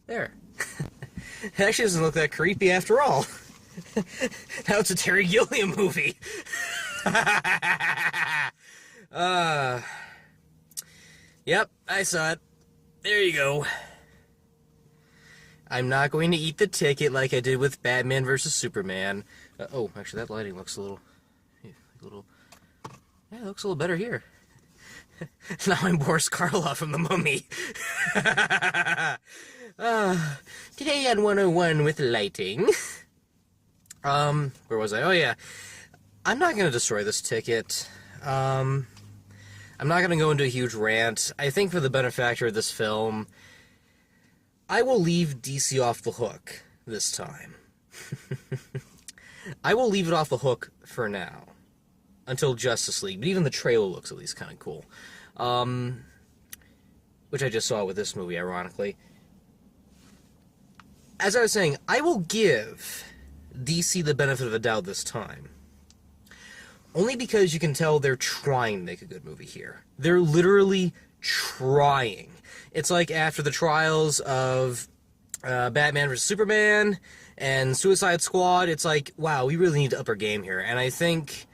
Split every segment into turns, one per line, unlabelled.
There. It actually doesn't look that creepy after all. Now it's a Terry Gilliam movie. Yep, I saw it. There you go. I'm not going to eat the ticket like I did with Batman vs. Superman. Oh, actually, that lighting looks a little... Yeah, it looks a little better here. Now I'm Boris Karloff from The Mummy. Today on 101 with lighting. Where was I? Oh, yeah. I'm not going to destroy this ticket. I'm not going to go into a huge rant. I think for the benefactor of this film, I will leave DC off the hook this time. I will leave it off the hook for now. Until Justice League. But even the trailer looks at least kind of cool. Which I just saw with this movie, ironically. As I was saying, I will give DC the benefit of the doubt this time. Only because you can tell they're trying to make a good movie here. They're literally trying. It's like after the trials of Batman vs. Superman and Suicide Squad, it's like, wow, we really need to up our game here. And I think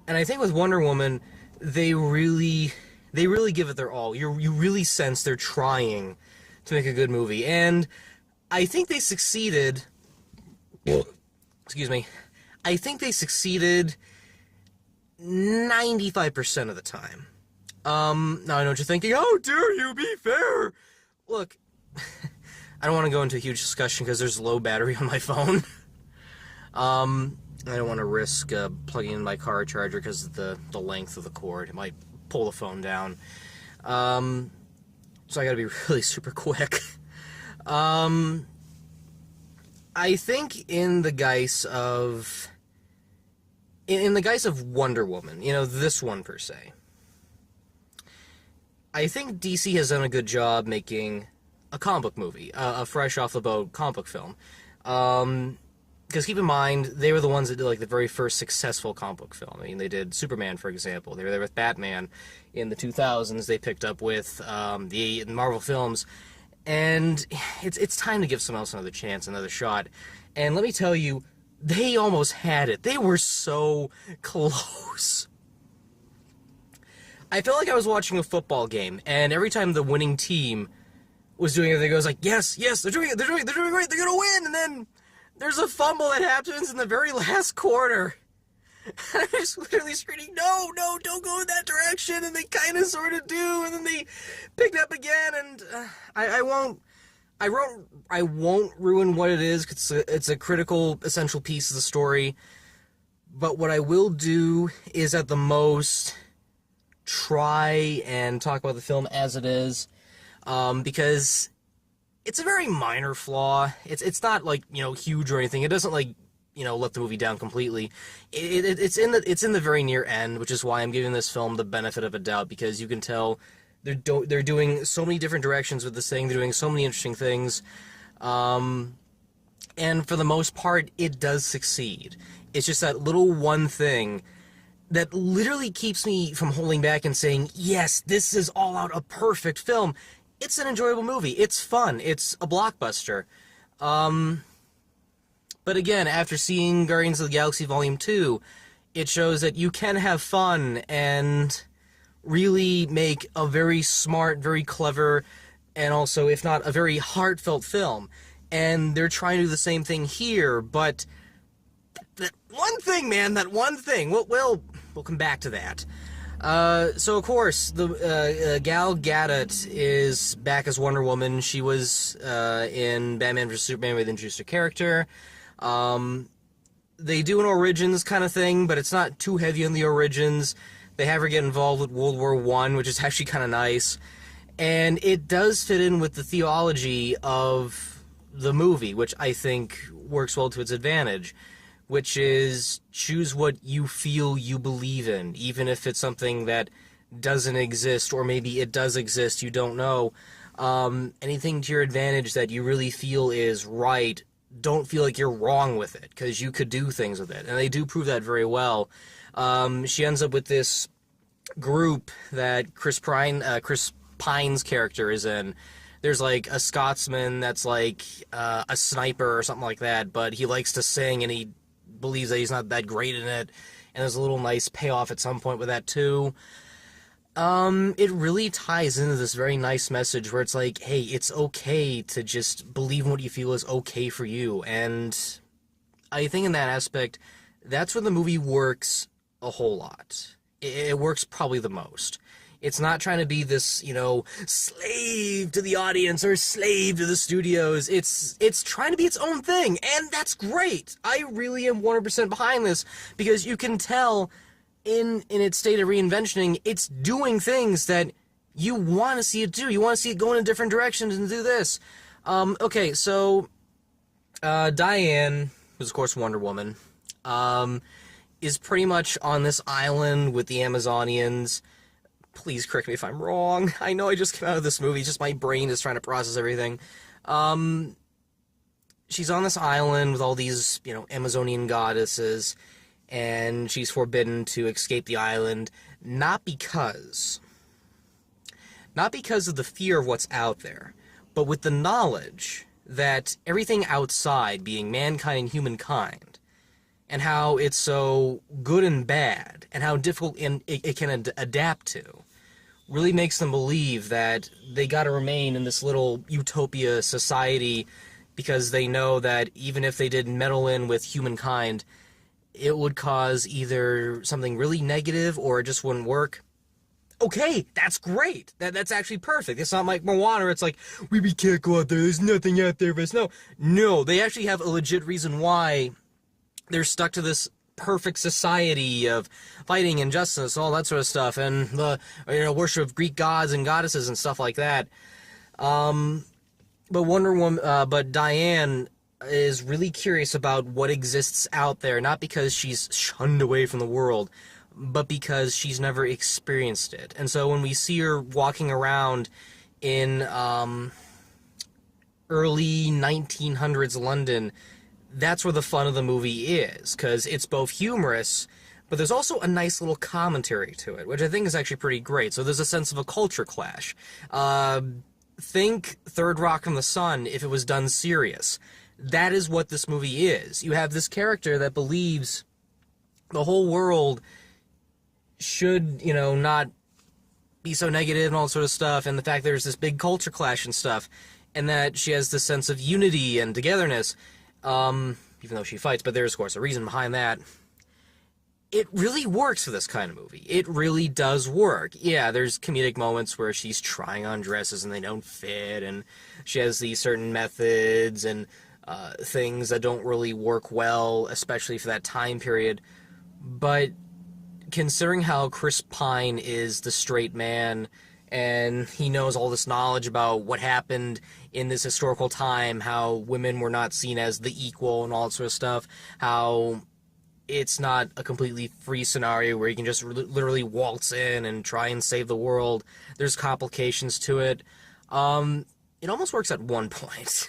with Wonder Woman, they really give it their all. You really sense they're trying to make a good movie. And I think they succeeded. Excuse me. I think they succeeded 95% of the time. Now I know what you're thinking. How dare you be fair? Look, I don't want to go into a huge discussion because there's low battery on my phone. I don't want to risk plugging in my car charger because of the length of the cord. It might pull the phone down. So I gotta be really super quick. I think in the guise of Wonder Woman, you know, this one per se, I think DC has done a good job making a comic book movie, a fresh off the boat comic book film. Because keep in mind, they were the ones that did like the very first successful comic book film. I mean, they did Superman, for example. They were there with Batman in the 2000s. They picked up with the Marvel films. And it's time to give someone else another chance, another shot. And let me tell you, they almost had it. They were so close. I felt like I was watching a football game, and every time the winning team was doing it, they goes like, yes, they're doing it, they're doing great, they're gonna win, and then there's a fumble that happens in the very last quarter. And I'm just literally screaming, no, don't go in that direction, and they kind of sort of do, and then they pick it up again, and I won't ruin what it is, because it's a critical, essential piece of the story, but what I will do is at the most try and talk about the film as it is, because it's a very minor flaw. It's not like, you know, huge or anything. It doesn't like, you know, let the movie down completely. It's in the very near end, which is why I'm giving this film the benefit of a doubt, because you can tell they're doing so many different directions with this thing. They're doing so many interesting things, and for the most part, it does succeed. It's just that little one thing that literally keeps me from holding back and saying, yes, this is all out a perfect film. It's an enjoyable movie. It's fun. It's a blockbuster. But again, after seeing Guardians of the Galaxy Volume 2, it shows that you can have fun and really make a very smart, very clever, and also, if not, a very heartfelt film. And they're trying to do the same thing here, but that one thing, man, that one thing, we'll come back to that. So of course, the Gal Gadot is back as Wonder Woman. She was in Batman vs. Superman, where they introduced her character. They do an Origins kind of thing, but it's not too heavy on the Origins. They have her get involved with World War I, which is actually kind of nice. And it does fit in with the theology of the movie, which I think works well to its advantage, which is choose what you feel you believe in, even if it's something that doesn't exist, or maybe it does exist, you don't know. Anything to your advantage that you really feel is right, don't feel like you're wrong with it, because you could do things with it. And they do prove that very well. She ends up with this group that Chris Pine's character is in. there's like a Scotsman that's like a sniper or something like that, but he likes to sing and he believes that he's not that great in it, and there's a little nice payoff at some point with that too. It really ties into this very nice message where it's like, hey, it's okay to just believe in what you feel is okay for you, and I think in that aspect, that's where the movie works a whole lot. It works probably the most. It's not trying to be this, slave to the audience or slave to the studios. It's trying to be its own thing, and that's great. I really am 100% behind this, because you can tell in its state of reinventioning, it's doing things that you want to see it do. You want to see it go in different directions and do this. Okay, so Diane, who's of course Wonder Woman, is pretty much on this island with the Amazonians. Please correct me if I'm wrong. I know I just came out of this movie, just my brain is trying to process everything. She's on this island with all these, Amazonian goddesses, and she's forbidden to escape the island, not because of the fear of what's out there, but with the knowledge that everything outside, being mankind and humankind, and how it's so good and bad, and how difficult it can adapt to, really makes them believe that they gotta remain in this little utopia society, because they know that even if they did meddle in with humankind, it would cause either something really negative or it just wouldn't work. Okay, that's great. That's actually perfect. It's not like Moana, it's like, we can't go out there, there's nothing out there for us. No, they actually have a legit reason why they're stuck to this perfect society of fighting and justice, all that sort of stuff, and the worship of Greek gods and goddesses and stuff like that. But Diane is really curious about what exists out there, not because she's shunned away from the world, but because she's never experienced it. And so when we see her walking around in early 1900s London, that's where the fun of the movie is, because it's both humorous, but there's also a nice little commentary to it, which I think is actually pretty great. So there's a sense of a culture clash. Think Third Rock from the Sun if it was done serious. That is what this movie is. You have this character that believes the whole world should, not be so negative and all sort of stuff, and the fact there's this big culture clash and stuff, and that she has this sense of unity and togetherness, even though she fights, but there's, of course, a reason behind that. It really works for this kind of movie. It really does work. Yeah, there's comedic moments where she's trying on dresses and they don't fit, and she has these certain methods and things that don't really work well, especially for that time period. But considering how Chris Pine is the straight man, and he knows all this knowledge about what happened in this historical time, how women were not seen as the equal and all that sort of stuff, how it's not a completely free scenario where you can just literally waltz in and try and save the world. There's complications to it. It almost works at one point.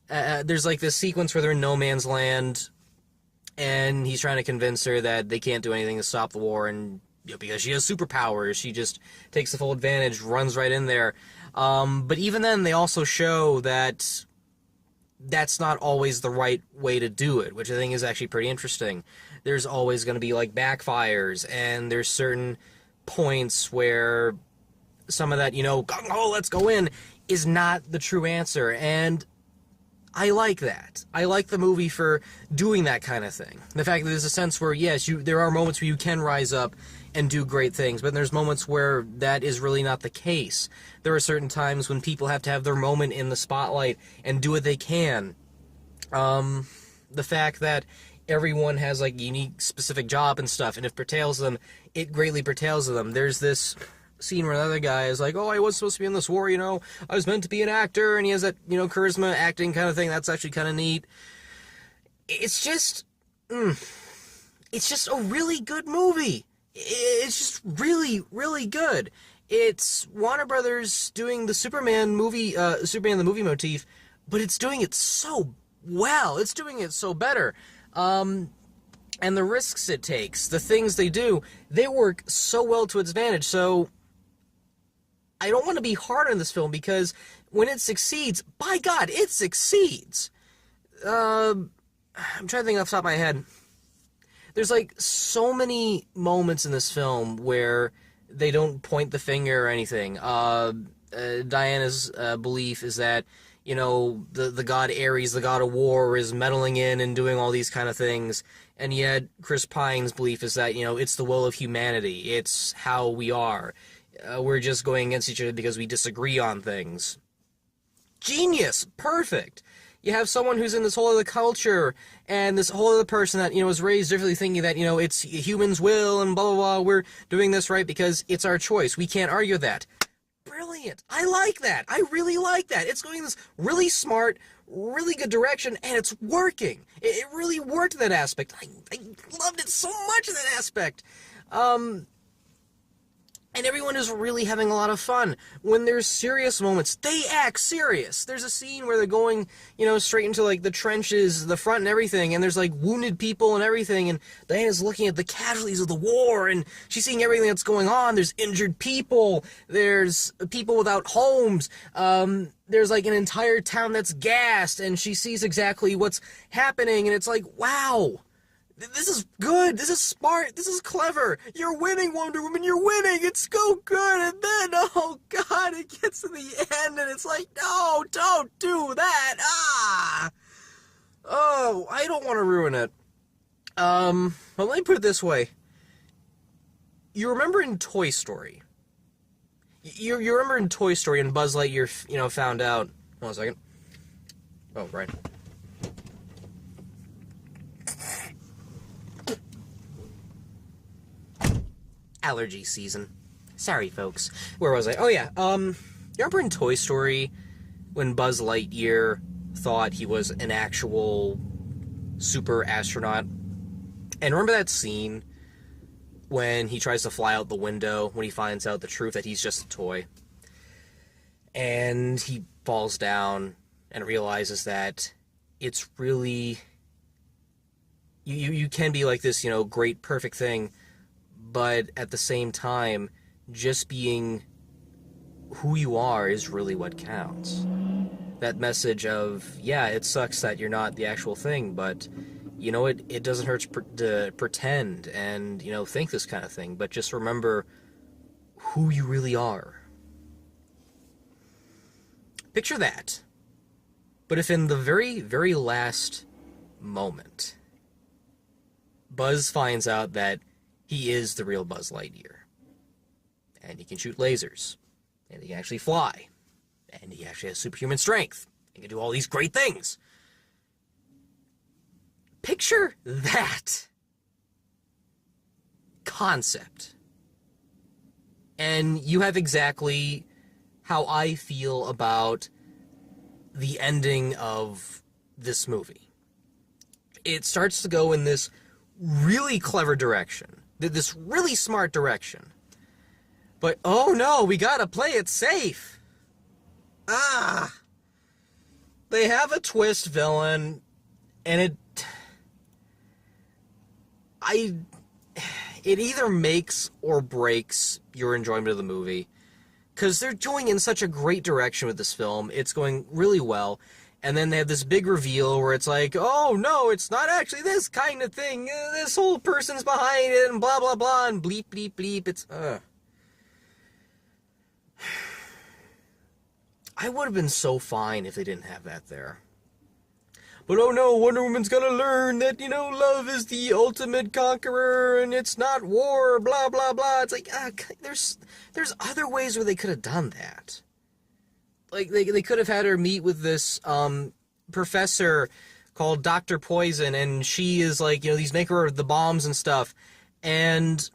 There's like this sequence where they're in no man's land, and he's trying to convince her that they can't do anything to stop the war, and because she has superpowers, she just takes the full advantage, runs right in there. But even then, they also show that that's not always the right way to do it, which I think is actually pretty interesting. There's always going to be, like, backfires, and there's certain points where some of that, gung-ho, let's go in, is not the true answer, and I like that. I like the movie for doing that kind of thing. The fact that there's a sense where, yes, there are moments where you can rise up and do great things, but there's moments where that is really not the case. There are certain times when people have to have their moment in the spotlight and do what they can. The fact that everyone has, like, unique, specific job and stuff, and if it pertains them, it greatly pertains them. There's this scene where another guy is like, oh, I was supposed to be in this war, I was meant to be an actor, and he has that, charisma acting kind of thing. That's actually kind of neat. It's just a really good movie. It's just really, really good. It's Warner Brothers doing the Superman the movie motif, but it's doing it so well. It's doing it so better. And the risks it takes, the things they do, they work so well to its advantage. So I don't want to be hard on this film because when it succeeds, by God, it succeeds. I'm trying to think off the top of my head. There's like so many moments in this film where they don't point the finger or anything. Diana's belief is that, you know, the god Ares, the god of war, is meddling in and doing all these kind of things. And yet Chris Pine's belief is that, you know, it's the will of humanity. It's how we are. We're just going against each other because we disagree on things. Genius! Perfect! You have someone who's in this whole other culture, and this whole other person that, you know, was raised differently, thinking that, you know, it's humans' will, and blah, blah, blah, we're doing this right because it's our choice. We can't argue that. Brilliant! I like that! I really like that! It's going in this really smart, really good direction, and it's working! It really worked in that aspect. I loved it so much in that aspect! And everyone is really having a lot of fun. When there's serious moments, they act serious. There's a scene where they're going, you know, straight into, like, the trenches, the front and everything, and there's, like, wounded people and everything, and Diana's looking at the casualties of the war, and she's seeing everything that's going on. There's injured people. There's people without homes. There's, like, an entire town that's gassed, and she sees exactly what's happening, and it's like, wow! This is good, this is smart, this is clever, you're winning, Wonder Woman, you're winning, it's so good, and then, oh god, it gets to the end, and it's like, no, don't do that, oh, I don't want to ruin it. But let me put it this way. You remember in Toy Story, you remember in Toy Story, and Buzz Lightyear, you know, found out, hold on a second, oh, right. Allergy season. Sorry, folks. Where was I? Oh, yeah. You remember in Toy Story when Buzz Lightyear thought he was an actual super astronaut? And remember that scene when he tries to fly out the window when he finds out the truth that he's just a toy? And he falls down and realizes that it's really... You can be like this, you know, great, perfect thing, but at the same time, just being who you are is really what counts. That message of, yeah, it sucks that you're not the actual thing, but, you know, it doesn't hurt to pretend and, you know, think this kind of thing, but just remember who you really are. Picture that. But if in the very, very last moment, Buzz finds out that he is the real Buzz Lightyear. And he can shoot lasers. And he can actually fly. And he actually has superhuman strength. He can do all these great things. Picture that concept. And you have exactly how I feel about the ending of this movie. It starts to go in this really clever direction. This really smart direction. But, oh no, we gotta play it safe. They have a twist villain, and it either makes or breaks your enjoyment of the movie. Because they're going in such a great direction with this film. It's going really well. And then they have this big reveal where it's like, oh, no, it's not actually this kind of thing. This whole person's behind it, and blah, blah, blah, and bleep, bleep, bleep. It's, I would have been so fine if they didn't have that there. But, oh, no, Wonder Woman's gonna learn that, you know, love is the ultimate conqueror, and it's not war, blah, blah, blah. It's like, there's other ways where they could have done that. Like, they could have had her meet with this professor called Dr. Poison, and she is like, you know, these maker of the bombs and stuff, and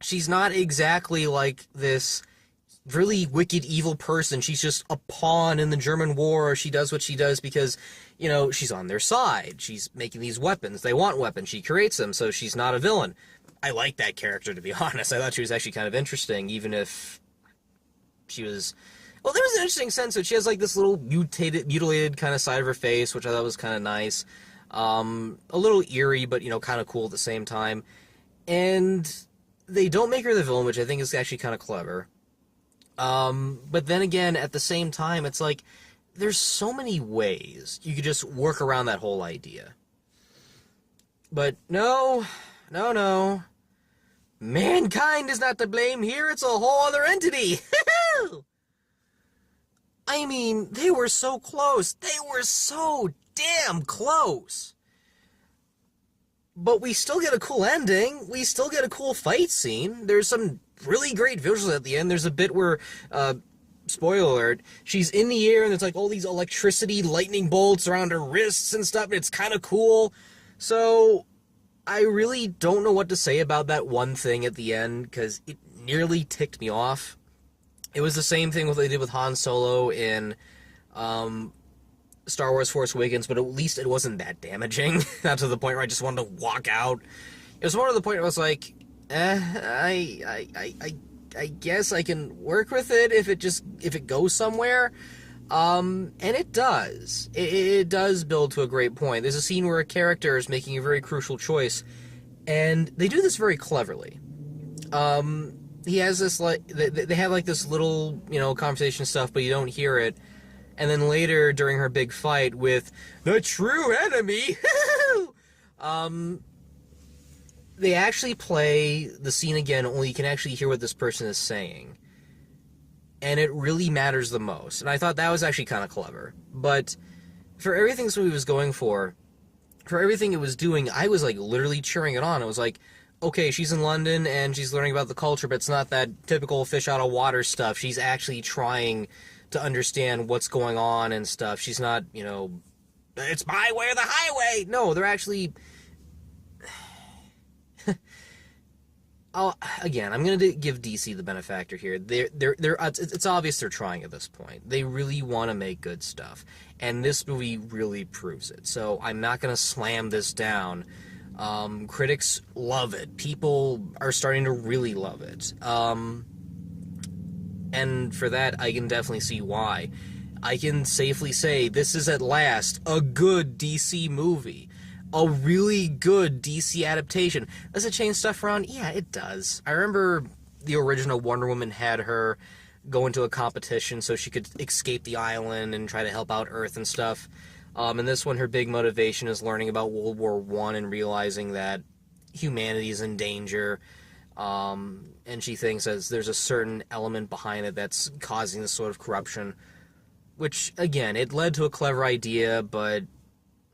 she's not exactly like this really wicked, evil person. She's just a pawn in the German war. She does what she does because, you know, she's on their side. She's making these weapons. They want weapons. She creates them, so she's not a villain. I like that character, to be honest. I thought she was actually kind of interesting, even if she was... Well, there was an interesting sense that she has, like, this little mutilated kind of side of her face, which I thought was kind of nice. A little eerie, but, you know, kind of cool at the same time. And they don't make her the villain, which I think is actually kind of clever. But then again, at the same time, it's like, there's so many ways you could just work around that whole idea. But no, no, no. Mankind is not to blame here, it's a whole other entity! I mean, they were so close. They were so damn close. But we still get a cool ending. We still get a cool fight scene. There's some really great visuals at the end. There's a bit where, spoiler alert, she's in the air and there's like all these electricity lightning bolts around her wrists and stuff. And it's kind of cool. So I really don't know what to say about that one thing at the end, because it nearly ticked me off. It was the same thing what they did with Han Solo in Star Wars Force Awakens, but at least it wasn't that damaging. Not to the point where I just wanted to walk out. It was more to the point where I was like, I guess I can work with it if it goes somewhere. And it does. It does build to a great point. There's a scene where a character is making a very crucial choice, and they do this very cleverly. He has this, like, they have, like, this little, conversation stuff, but you don't hear it. And then later, during her big fight with the true enemy, they actually play the scene again, only you can actually hear what this person is saying. And it really matters the most. And I thought that was actually kind of clever. But for everything this movie was going for everything it was doing, I was, like, literally cheering it on. It was like, okay, she's in London and she's learning about the culture, but it's not that typical fish out of water stuff. She's actually trying to understand what's going on and stuff. She's not, it's my way or the highway. No, they're actually... Again, I'm going to give DC the benefactor here. It's obvious they're trying at this point. They really want to make good stuff. And this movie really proves it. So I'm not going to slam this down. Critics love it. People are starting to really love it. And for that, I can definitely see why. I can safely say this is at last a good DC movie. A really good DC adaptation. Does it change stuff around? Yeah, it does. I remember the original Wonder Woman had her go into a competition so she could escape the island and try to help out Earth and stuff. And this one, her big motivation is learning about World War I and realizing that humanity is in danger. And she thinks that there's a certain element behind it that's causing this sort of corruption. Which, again, it led to a clever idea, but...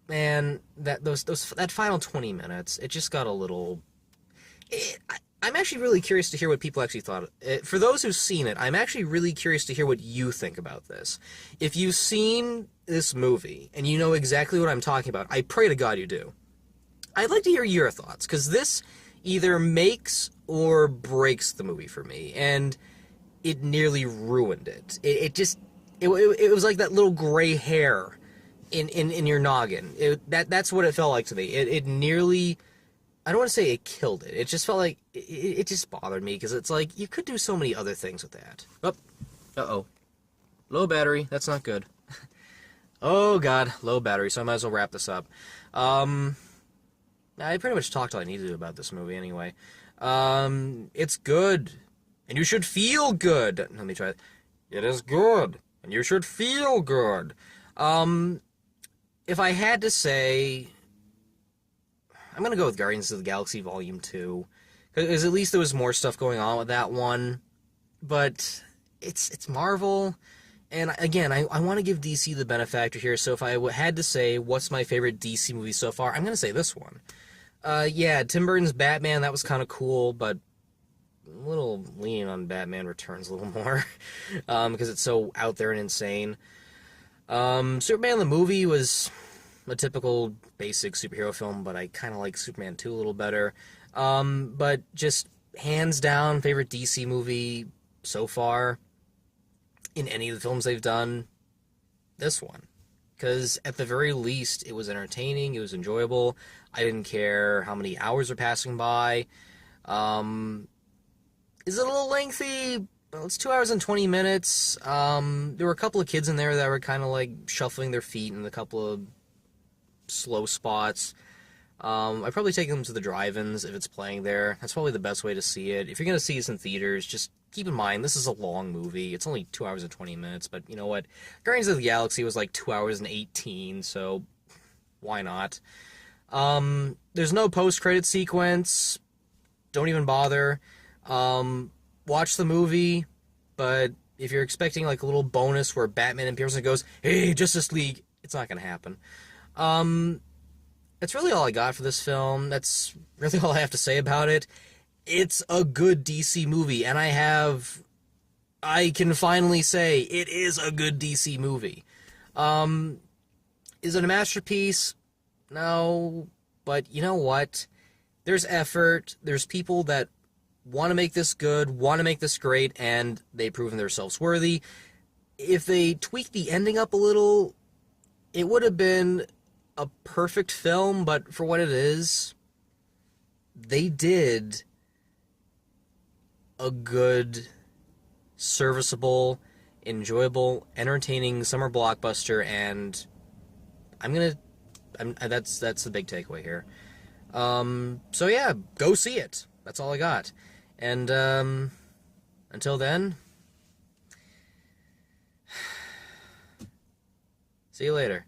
man, that final 20 minutes, it just got a little... I'm actually really curious to hear what people actually thought. For those who've seen it, I'm actually really curious to hear what you think about this. If you've seen this movie, and you know exactly what I'm talking about, I pray to God you do. I'd like to hear your thoughts, because this either makes or breaks the movie for me, and it nearly ruined it. It was like that little gray hair in your noggin. That's what it felt like to me. It nearly... I don't want to say it killed it. It just felt like... It just bothered me, because it's like, you could do so many other things with that. Oh. Uh-oh. Low battery. That's not good. Oh, God. Low battery, so I might as well wrap this up. I pretty much talked all I needed to about this movie, anyway. It's good. And you should feel good. Let me try it. It is good. And you should feel good. If I had to say... I'm going to go with Guardians of the Galaxy Volume 2. Because at least there was more stuff going on with that one. But it's Marvel. And again, I want to give DC the benefactor here. So if I had to say what's my favorite DC movie so far, I'm going to say this one. Yeah, Tim Burton's Batman, that was kind of cool. But a little leaning on Batman Returns a little more. Because it's so out there and insane. Superman the movie was... a typical basic superhero film, but I kind of like Superman 2 a little better. But just hands down favorite DC movie so far in any of the films they've done, this one. Because at the very least, it was entertaining, it was enjoyable. I didn't care how many hours are passing by. Is it a little lengthy? Well, it's 2 hours and 20 minutes. There were a couple of kids in there that were kind of like shuffling their feet in a couple of slow spots. I'd probably take them to the drive-ins if it's playing there. That's probably the best way to see it. If you're going to see this in theaters, just keep in mind, this is a long movie. It's only 2 hours and 20 minutes, but you know what? Guardians of the Galaxy was like 2 hours and 18, so why not? There's no post-credit sequence. Don't even bother. Watch the movie, but if you're expecting like a little bonus where Batman appears and goes, "Hey, Justice League," it's not gonna happen. That's really all I got for this film. That's really all I have to say about it. It's a good DC movie, and I can finally say it is a good DC movie. Is it a masterpiece? No, but you know what? There's effort, there's people that want to make this good, want to make this great, and they've proven themselves worthy. If they tweak the ending up a little, it would have been a perfect film, but for what it is, they did a good, serviceable, enjoyable, entertaining summer blockbuster, and that's the big takeaway here. So yeah, go see it. That's all I got. And until then, see you later.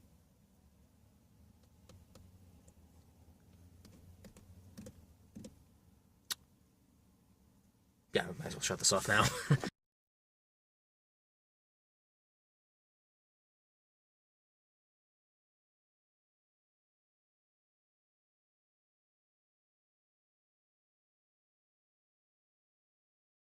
Yeah, might as well shut this off now.